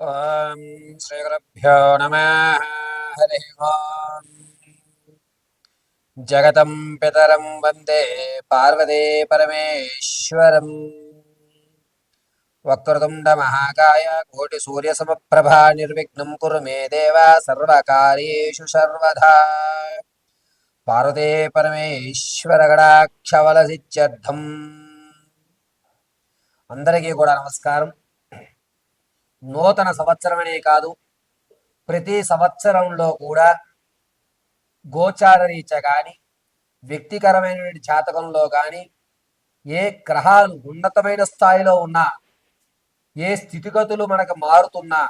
ఓం శ్రీ గురుభ్యో నమః. హరి ఓం. జగతం పితరం వందే పార్వతీ పరమేశ్వరం. వక్రతుండ మహాకాయ కోటి సూర్య సమప్రభా నిర్విఘ్నం కురు మే దేవ సర్వకార్యేషు సర్వదా. పార్వతీ పరమేశ్వర గణాక్షవలసిత్యర్థం. అందరికీ కూడా నమస్కారం. నూతన సంవత్సరమనే కాదు, ప్రతి సంవత్సరంలో కూడా గోచార రీత్యా కానీ, వ్యక్తికరమైనటువంటి జాతకంలో కానీ ఏ గ్రహాలు ఉన్నతమైన స్థాయిలో ఉన్నా, ఏ స్థితిగతులు మనకు మారుతున్నా,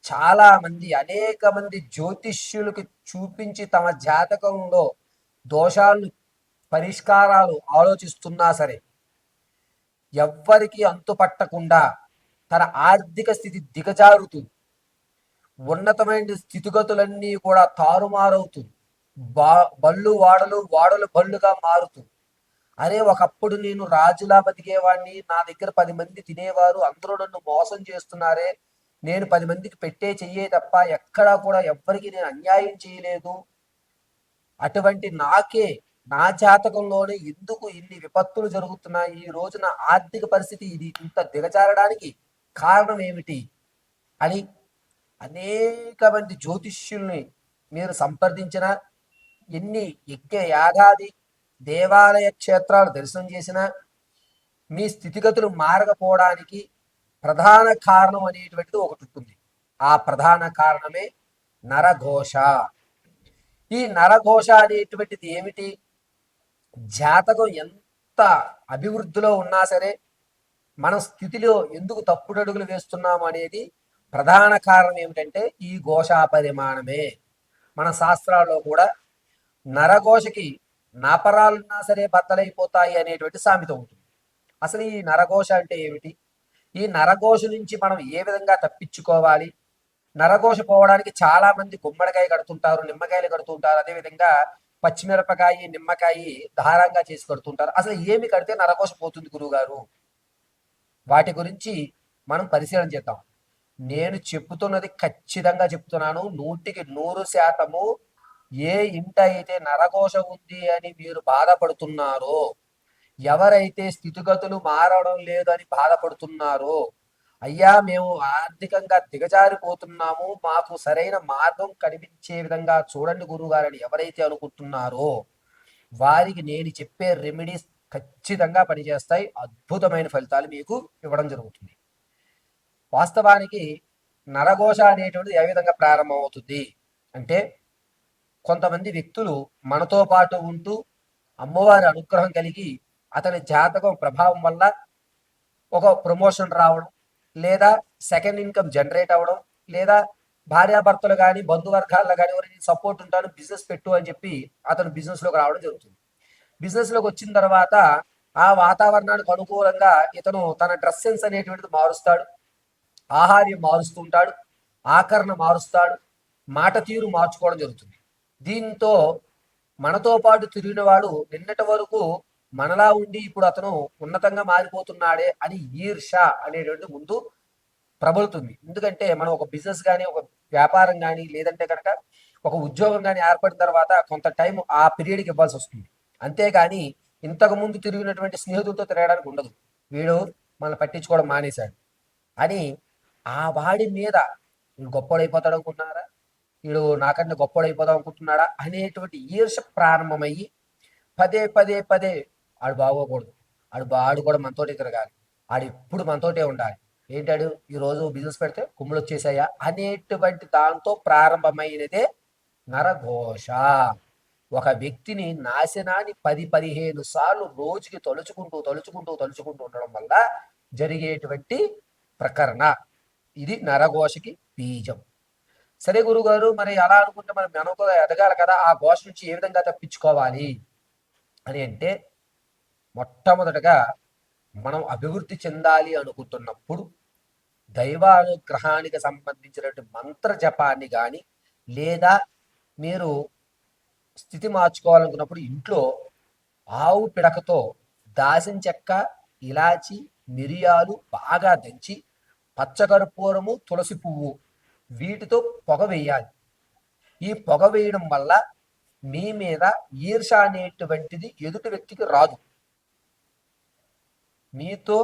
చాలా మంది అనేక మంది జ్యోతిష్యులకి చూపించి తమ జాతకంలో దోషాలను పరిష్కారాలు ఆలోచిస్తున్నా సరే ఎవ్వరికి అంతుపట్టకుండా తన ఆర్థిక స్థితి దిగజారుతుంది. ఉన్నతమైన స్థితిగతులన్నీ కూడా తారుమారవుతుంది. బళ్ళు వాడలు వాడలు బళ్ళుగా మారుతుంది. అరే, ఒకప్పుడు నేను రాజులా బతికేవాడిని, నా దగ్గర 10 మంది తినేవారు, అందరూ నన్ను మోసం చేస్తున్నారే, నేను 10 మందికి పెట్టే చెయ్యే తప్ప ఎక్కడా కూడా ఎవ్వరికి నేను అన్యాయం చేయలేదు, అటువంటి నాకే నా జాతకంలోనే ఎందుకు ఇన్ని విపత్తులు జరుగుతున్నాయి, ఈ రోజు నా ఆర్థిక పరిస్థితి ఇది ఇంత దిగజారడానికి కారణం ఏమిటి అని అనేక మంది జ్యోతిష్యుల్ని మీరు సంప్రదించిన, ఎన్ని యజ్ఞ యాగాది దేవాలయ క్షేత్రాలు దర్శనం చేసినా మీ స్థితిగతులు మారకపోవడానికి ప్రధాన కారణం అనేటువంటిది ఒకటి ఉంటుంది. ఆ ప్రధాన కారణమే నరఘోష. ఈ నరఘోష అనేటువంటిది ఏమిటి? జాతకం ఎంత అభివృద్ధిలో ఉన్నా సరే మన స్థితిలో ఎందుకు తప్పుడు అడుగులు వేస్తున్నాము అనేది ప్రధాన కారణం ఏమిటంటే ఈ ఘోషా పరిమాణమే. మన శాస్త్రాల్లో కూడా నరఘోషకి నాపరాలున్నా సరే బద్దలైపోతాయి అనేటువంటి సామెత ఉంటుంది. అసలు ఈ నరఘోష అంటే ఏమిటి? ఈ నరఘోష నుంచి మనం ఏ విధంగా తప్పించుకోవాలి? నరఘోష పోవడానికి చాలా మంది గుమ్మడికాయ కడుతుంటారు, నిమ్మకాయలు కడుతుంటారు, అదేవిధంగా పచ్చిమిరపకాయ నిమ్మకాయ ధారంగా చేసి కడుతుంటారు. అసలు ఏమి కడితే నరఘోష పోతుంది గురువుగారు? వాటి గురించి మనం పరిశీలన చేద్దాం. నేను చెప్తున్నది ఖచ్చితంగా చెప్తున్నాను, 100% ఏ ఇంట అయితే నరఘోష ఉంది అని మీరు బాధపడుతున్నారో, ఎవరైతే స్థితిగతులు మారడం లేదు అని బాధపడుతున్నారో, అయ్యా మేము ఆర్థికంగా దిగజారిపోతున్నాము, మాకు సరైన మార్గం కనిపించే విధంగా చూడండి గురువుగారని ఎవరైతే అనుకుంటున్నారో వారికి నేను చెప్పే రెమెడీస్ ఖచ్చితంగా పనిచేస్తాయి. అద్భుతమైన ఫలితాలు మీకు ఇవ్వడం జరుగుతుంది. వాస్తవానికి నరఘోష అనేటువంటిది ఏ విధంగా ప్రారంభమవుతుంది అంటే, కొంతమంది వ్యక్తులు మనతో పాటు ఉంటూ అమ్మవారి అనుగ్రహం కలిగి అతని జాతకం ప్రభావం వల్ల ఒక ప్రమోషన్ రావడం, లేదా సెకండ్ ఇన్కమ్ జనరేట్ అవ్వడం, లేదా భార్యాభర్తలు కానీ బంధువర్గాల్లో కానీ ఎవరైనా సపోర్ట్ ఉంటాను బిజినెస్ పెట్టు అని చెప్పి అతను బిజినెస్లోకి రావడం జరుగుతుంది. బిజినెస్లోకి వచ్చిన తర్వాత ఆ వాతావరణానికి అనుకూలంగా ఇతను తన డ్రెస్ సెన్స్ అనేటువంటిది మారుస్తాడు, ఆహార్యం మారుస్తుంటాడు, ఆకరణ మారుస్తాడు, మాట తీరు మార్చుకోవడం జరుగుతుంది. దీంతో మనతో పాటు తిరిగిన వాడు నిన్నటి వరకు మనలా ఉండి ఇప్పుడు అతను ఉన్నతంగా మారిపోతున్నాడే అని ఈర్ష అనేటువంటి ముందు ప్రబలుతుంది. ఎందుకంటే మనం ఒక బిజినెస్ కానీ, ఒక వ్యాపారం కానీ, లేదంటే కనుక ఒక ఉద్యోగం కానీ ఏర్పడిన తర్వాత కొంత టైం ఆ పీరియడ్కి ఇవ్వాల్సి వస్తుంది. అంతేగాని ఇంతకు ముందు తిరిగినటువంటి స్నేహితులతో తిరగడానికి ఉండదు. వీడు మనల్ని పట్టించుకోవడం మానేశాడు అని ఆ వాడి మీద వీడు గొప్పడైపోతాడు అనుకుంటున్నారా, వీడు నాకంటే గొప్పడైపోదాం అనుకుంటున్నాడా అనేటువంటి ఈర్ష ప్రారంభమయ్యి పదే పదే పదే ఆడు బాగోకూడదు, ఆడు కూడా మనతోటే తిరగాలి, ఆడు ఎప్పుడు మనతోటే ఉండాలి, ఏంటాడు ఈరోజు బిజినెస్ పెడితే కుమ్ములు వచ్చేసాయా అనేటువంటి దాంతో ప్రారంభమైనదే నరఘోష. ఒక వ్యక్తిని నాశనాన్ని 10-15 సార్లు రోజుకి తలుచుకుంటూ తలుచుకుంటూ తలుచుకుంటూ ఉండడం వల్ల జరిగేటువంటి ప్రకరణ ఇది నరఘోషకి బీజం. సరే గురుగారు, మరి అలా అనుకుంటే మనం మెనక ఎదగాలి కదా, ఆ ఘోష నుంచి ఏ విధంగా తప్పించుకోవాలి అని అంటే, మొట్టమొదటగా మనం అభివృద్ధి చెందాలి అనుకుంటున్నప్పుడు దైవానుగ్రహానికి సంబంధించినటువంటి మంత్ర జపాన్ని కానీ, లేదా మీరు స్థితి మార్చుకోవాలనుకున్నప్పుడు ఇంట్లో ఆవు పిడకతో దాసిన చెక్క, ఇలాచి, మిరియాలు బాగా దంచి పచ్చకర్పూరము, తులసి పువ్వు వీటితో పొగ వేయాలి. ఈ పొగ వేయడం వల్ల మీ మీద ఈర్ష అనేటువంటిది ఎదుటి వ్యక్తికి రాదు. మీతో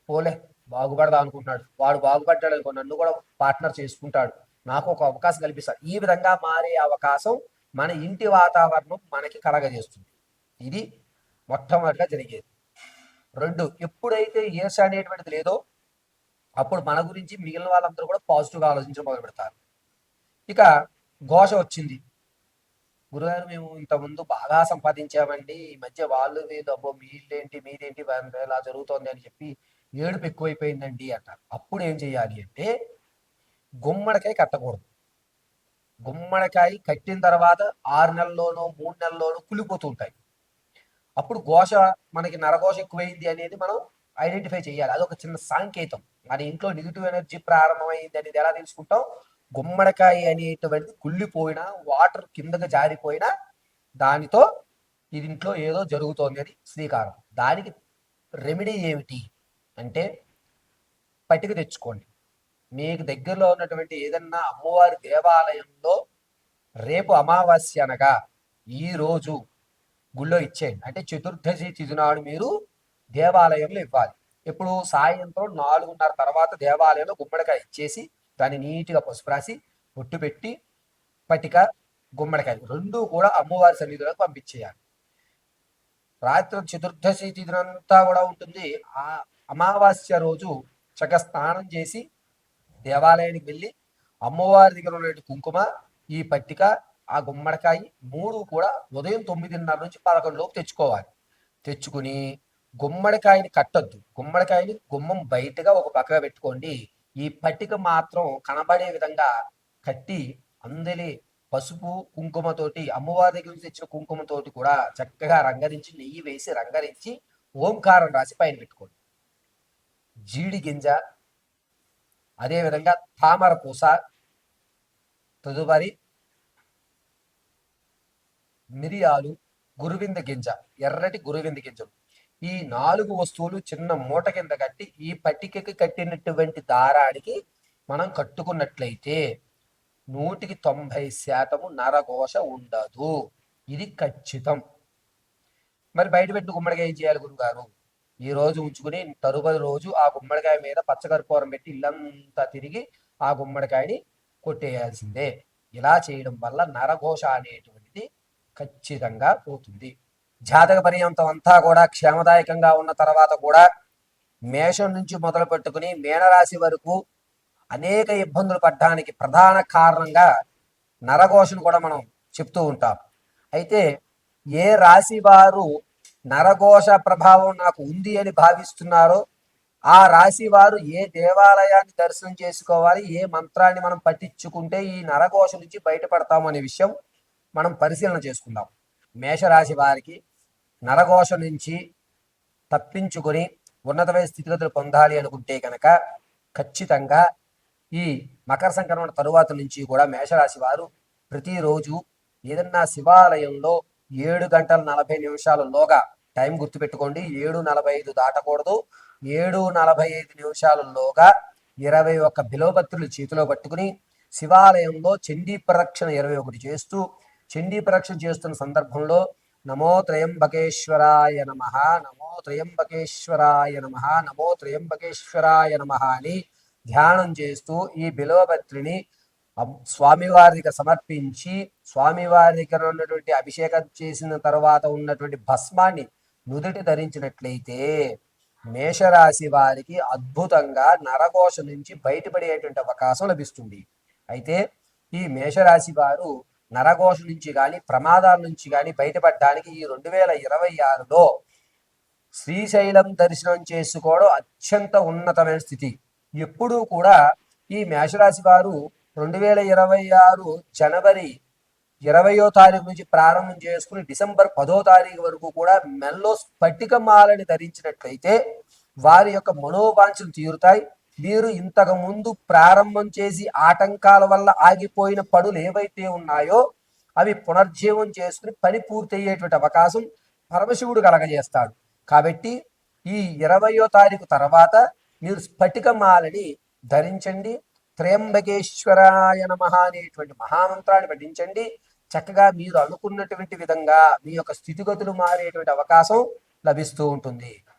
పోలే బాగుపడదా అనుకుంటున్నాడు, వాడు బాగుపడ్డాడు అనుకో, నన్ను కూడా పార్ట్నర్ చేసుకుంటాడు, నాకు ఒక అవకాశం కల్పిస్తాడు, ఈ విధంగా మారే అవకాశం మన ఇంటి వాతావరణం మనకి కలగజేస్తుంది. ఇది మొట్టమొదటిగా జరిగేది. రెండు, ఎప్పుడైతే ఈర్ష అనేటువంటిది లేదో అప్పుడు మన గురించి మిగిలిన వాళ్ళందరూ కూడా పాజిటివ్గా ఆలోచించడం మొదలు పెడతారు. ఇక ఘోష వచ్చింది, గురుగారు మేము ఇంతకుముందు బాగా సంపాదించామండి, ఈ మధ్య వాళ్ళు డబ్బు మీదేంటి మీదేంటి ఇలా జరుగుతోంది అని చెప్పి ఏడుపు ఎక్కువైపోయిందండి అంటారు. అప్పుడు ఏం చేయాలి అంటే గుమ్మడికాయ కట్టకూడదు. గుమ్మడికాయ కట్టిన తర్వాత 6 నెలల్లోనో 3 నెలల్లోనో కులిపోతూ ఉంటాయి. అప్పుడు ఘోష మనకి నరఘోష ఎక్కువైంది అనేది మనం ఐడెంటిఫై చేయాలి. అదొక చిన్న సాంకేతం. మన ఇంట్లో నెగిటివ్ ఎనర్జీ ప్రారంభమైంది అనేది ఎలా తెలుసుకుంటాం? గుమ్మడికాయ అనేటువంటిది కుళ్ళిపోయినా, వాటర్ కిందకి జారిపోయినా దానితో ఇది ఇంట్లో ఏదో జరుగుతోంది అని శ్రీకారం. దానికి రెమెడీ ఏమిటి అంటే పట్టిక తెచ్చుకోండి. మీకు దగ్గరలో ఉన్నటువంటి ఏదన్నా అమ్మవారి దేవాలయంలో రేపు అమావాస్య అనగా ఈ రోజు గుళ్ళో ఇచ్చేయండి. అంటే చతుర్దశి తిథి నాడు మీరు దేవాలయంలో ఇవ్వాలి. ఇప్పుడు సాయంత్రం 4:30 తర్వాత దేవాలయంలో గుమ్మడికాయ ఇచ్చేసి దాన్ని నీట్గా పసుపు రాసి బొట్టు పెట్టి పట్టిక గుమ్మడికాయ రెండు కూడా అమ్మవారి సన్నిధిలోకి పంపించేయాలి. రాత్రి చతుర్దశి తిథినంతా కూడా ఉంటుంది. ఆ అమావాస్య రోజు చక్కగా స్నానం చేసి దేవాలయానికి వెళ్ళి అమ్మవారి దగ్గర ఉన్న కుంకుమ, ఈ పట్టిక, ఆ గుమ్మడికాయ 3 కూడా ఉదయం 9:30 నుంచి 11 లోపు తెచ్చుకోవాలి. తెచ్చుకుని గుమ్మడికాయని కట్టొద్దు. గుమ్మడికాయని గుమ్మం బయటగా ఒక పక్కగా పెట్టుకోండి. ఈ పట్టిక మాత్రం కనబడే విధంగా కట్టి అందరి పసుపు కుంకుమతోటి, అమ్మవారి దగ్గర నుంచి తెచ్చిన కుంకుమతోటి కూడా చక్కగా రంగరించి, నెయ్యి వేసి రంగరించి ఓంకారం రాసి పైన పెట్టుకోండి. జీడి గింజ, అదేవిధంగా తామర పూస, తదుపరి మిరియాలు, గురువింద గింజ, ఎర్రటి గురువింద గింజలు, ఈ 4 వస్తువులు చిన్న మూట కింద కట్టి ఈ పట్టికకి కట్టినటువంటి దారానికి మనం కట్టుకున్నట్లయితే 190% నరఘోష ఉండదు. ఇది ఖచ్చితం. మరి బయట పెట్టి గుమ్మడికాయ ఏం చేయాలి గురుగారు? ఈ రోజు ఉంచుకుని తరువాతి రోజు ఆ గుమ్మడికాయ మీద పచ్చకర్పూరం పెట్టి ఇల్లంతా తిరిగి ఆ గుమ్మడికాయని కొట్టేయాల్సిందే. ఇలా చేయడం వల్ల నరఘోష అనేటువంటిది ఖచ్చితంగా పోతుంది. జాతక పర్యంతం అంతా కూడా క్షేమదాయకంగా ఉన్న తర్వాత కూడా మేషం నుంచి మొదలు పెట్టుకుని మీనరాశి వరకు అనేక ఇబ్బందులు పడడానికి ప్రధాన కారణంగా నరఘోషను కూడా మనం చెప్తూ ఉంటాం. అయితే ఏ రాశి వారు నరఘోష ప్రభావం నాకు ఉంది అని భావిస్తున్నారో ఆ రాశి వారు ఏ దేవాలయాన్ని దర్శనం చేసుకోవాలి, ఏ మంత్రాన్ని మనం పఠించుకుంటే ఈ నరఘోష నుంచి బయటపడతాము అనే విషయం మనం పరిశీలన చేసుకుందాం. మేషరాశి వారికి నరఘోష నుంచి తప్పించుకొని ఉన్నతమైన స్థితిగతులు పొందాలి అనుకుంటే కనుక ఖచ్చితంగా ఈ మకర సంక్రమణ తరువాత నుంచి కూడా మేషరాశి వారు ప్రతిరోజు ఏదన్నా శివాలయంలో 7:40 టైం గుర్తుపెట్టుకోండి. 7:45 దాటకూడదు. 7:45 21 బిలోపత్రులు చేతిలో పట్టుకుని శివాలయంలో చండీ ప్రదక్షిణ 21 చేస్తూ, చండీ ప్రదక్షిణ చేస్తున్న సందర్భంలో నమో త్రయంబకేశ్వరాయ నమః, నమో త్రయంబకేశ్వరాయ నమః, నమో త్రయంబకేశ్వరాయ నమః అని ధ్యానం చేస్తూ ఈ బిలోపత్రిని స్వామివారి దగ్గర సమర్పించి, స్వామివారి దగ్గర ఉన్నటువంటి అభిషేకం చేసిన తర్వాత ఉన్నటువంటి భస్మాన్ని నుదుటి ధరించినట్లయితే మేషరాశి వారికి అద్భుతంగా నరఘోష నుంచి బయటపడేటువంటి అవకాశం లభిస్తుంది. అయితే ఈ మేషరాశి వారు నరఘోష నుంచి కానీ ప్రమాదాల నుంచి కానీ బయటపడడానికి ఈ 2026లో శ్రీశైలం దర్శనం చేసుకోవడం అత్యంత ఉన్నతమైన స్థితి. ఎప్పుడూ కూడా ఈ మేషరాశి వారు 2026 జనవరి 20వ తారీఖు నుంచి ప్రారంభం చేసుకుని డిసెంబర్ 10వ తారీఖు వరకు కూడా మెల్లో స్ఫటికమాలని ధరించినట్లయితే వారి యొక్క మనోవాంఛలు తీరుతాయి. మీరు ఇంతకు ముందు ప్రారంభం చేసి ఆటంకాల వల్ల ఆగిపోయిన పనులు ఏవైతే ఉన్నాయో అవి పునర్జీవం చేసుకుని పని పూర్తయ్యేటువంటి అవకాశం పరమశివుడు కలగజేస్తాడు. కాబట్టి ఈ 20వ తారీఖు తర్వాత మీరు స్ఫటికమాలని ధరించండి. త్రయంబకేశ్వరాయ నమః అనేటువంటి మహామంత్రాన్ని పఠించండి. చక్కగా మీరు అనుకున్నటువంటి విధంగా మీ యొక్క స్థితిగతులు మారేటువంటి అవకాశం లభిస్తూ ఉంటుంది.